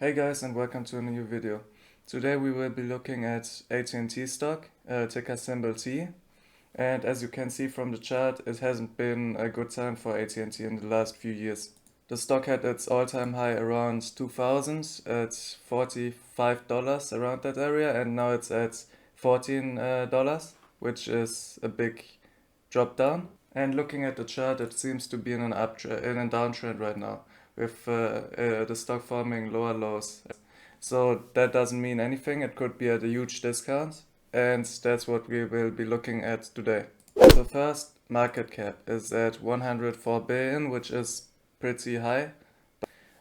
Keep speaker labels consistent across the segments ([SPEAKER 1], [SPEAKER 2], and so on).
[SPEAKER 1] Hey guys, and welcome to a new video. Today we will be looking at AT&T stock, ticker symbol T. And as you can see from the chart, it hasn't been a good time for AT&T in the last few years. The stock had its all-time high around 2000 at $45 around that area, and now it's at $14, which is a big drop down. And looking at the chart, it seems to be in a downtrend right now, with the stock forming lower lows. So that doesn't mean anything. It could be at a huge discount, and that's what we will be looking at today. So first, market cap is at 104 billion, which is pretty high.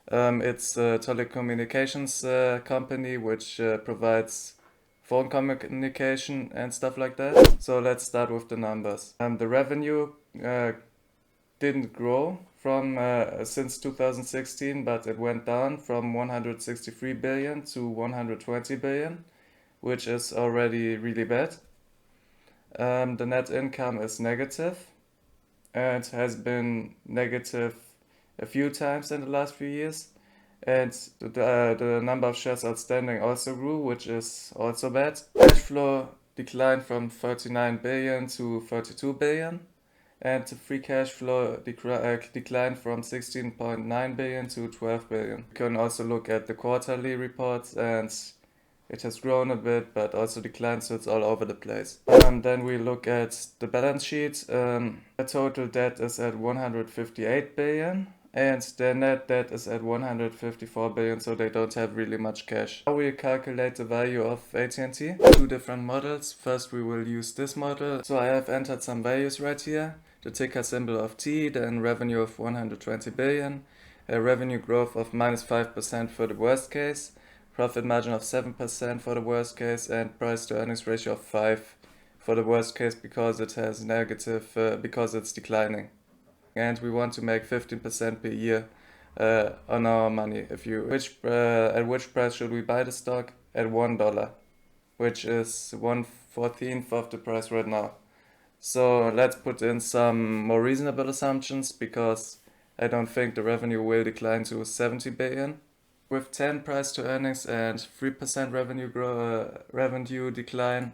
[SPEAKER 1] It's a telecommunications company which provides phone communication and stuff like that. So let's start with the numbers. The revenue didn't grow from since 2016, but it went down from 163 billion to 120 billion, which is already really bad. The net income is negative and has been negative a few times in the last few years. And the number of shares outstanding also grew, which is also bad. Cash flow declined from 39 billion to 32 billion. And the free cash flow declined from 16.9 billion to 12 billion. You can also look at the quarterly reports, and it has grown a bit, but also declined, so it's all over the place. Then we look at the balance sheet. The total debt is at 158 billion. And their net debt is at 154 billion, so they don't have really much cash. Now we calculate the value of AT&T. Two different models. First we will use this model. So I have entered some values right here. The ticker symbol of T, then revenue of 120 billion, a revenue growth of -5% for the worst case, profit margin of 7% for the worst case, and price to earnings ratio of 5 for the worst case because it has negative, because it's declining. And we want to make 15% per year on our money. At which price should we buy the stock? At $1, which is 1/14 of the price right now. So let's put in some more reasonable assumptions, because I don't think the revenue will decline to 70 billion. With 10 price to earnings and 3% revenue decline,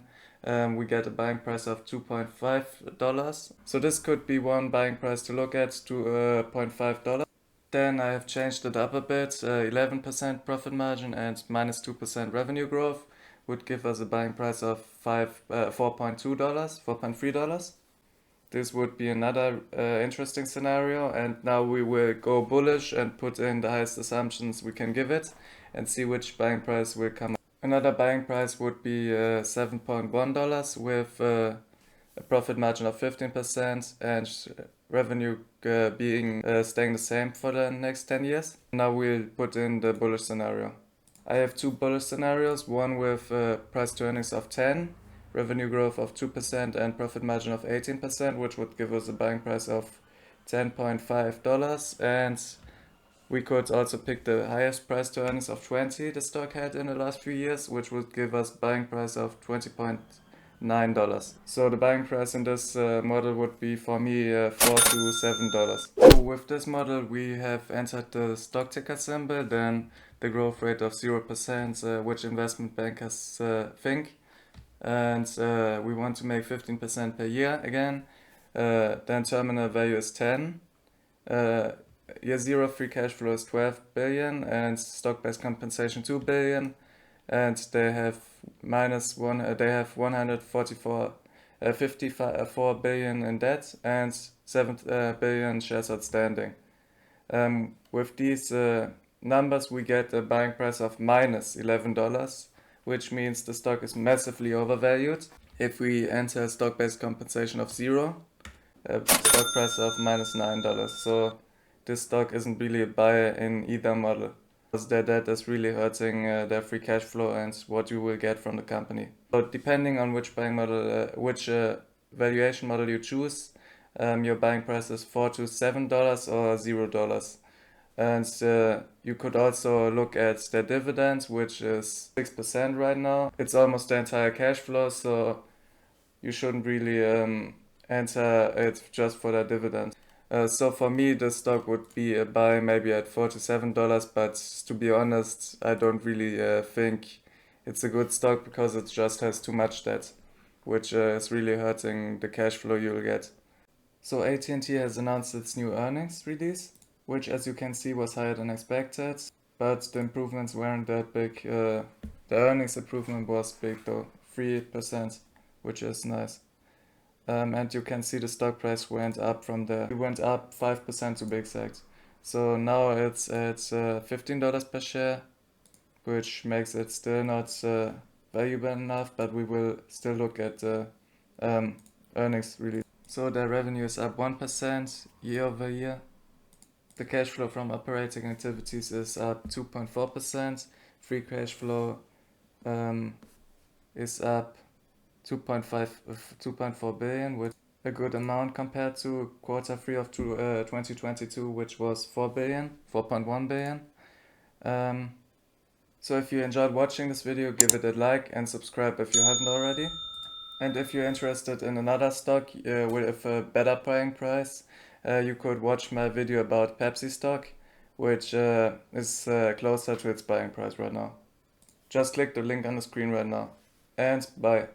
[SPEAKER 1] we get a buying price of $2.5. So this could be one buying price to look at, to $0.5. Then I have changed it up a bit. 11% profit margin and -2% revenue growth would give us a buying price of $4.2, $4.3. This would be another interesting scenario, and now we will go bullish and put in the highest assumptions we can give it and see which buying price will come up. Another buying price would be $7.1 with a profit margin of 15% and revenue staying the same for the next 10 years. Now we'll put in the bullish scenario. I have two bullish scenarios, one with price to earnings of 10, revenue growth of 2% and profit margin of 18%, which would give us a buying price of $10.5. And we could also pick the highest price to earnings of 20 the stock had in the last few years, which would give us buying price of $20.9. So the buying price in this model would be for me $4 to $7. So with this model we have entered the stock ticker symbol, then the growth rate of 0%, which investment bankers think. And we want to make 15% per year again. Then terminal value is 10. Year zero free cash flow is 12 billion and stock-based compensation 2 billion, and they have they have 54 billion in debt and 7 billion shares outstanding. With these numbers we get a buying price of -$11, which means the stock is massively overvalued. If we enter stock-based compensation of 0, stock price of -$9. So this stock isn't really a buy in either model, because their debt is really hurting their free cash flow and what you will get from the company. So depending on which buying model, which valuation model you choose, your buying price is $4 to $7 or $0. And you could also look at their dividends, which is 6% right now. It's almost the entire cash flow, so you shouldn't really enter it just for their dividend. So for me, the stock would be a buy maybe at $47, but to be honest, I don't really think it's a good stock because it just has too much debt, which is really hurting the cash flow you'll get. So AT&T has announced its new earnings release, which as you can see was higher than expected, but the improvements weren't that big. The earnings improvement was big though, 3%, which is nice. And you can see the stock price went up from there. It went up 5% to be exact. So now it's at $15 per share, which makes it still not valuable enough, but we will still look at the earnings release. So the revenue is up 1% year over year. The cash flow from operating activities is up 2.4%. Free cash flow is up 2.4 billion, which is a good amount compared to quarter 3 of 2022, which was 4.1 billion. So if you enjoyed watching this video, give it a like and subscribe if you haven't already. And if you're interested in another stock with a better buying price, you could watch my video about Pepsi stock, which is closer to its buying price right now. Just click the link on the screen right now. And bye.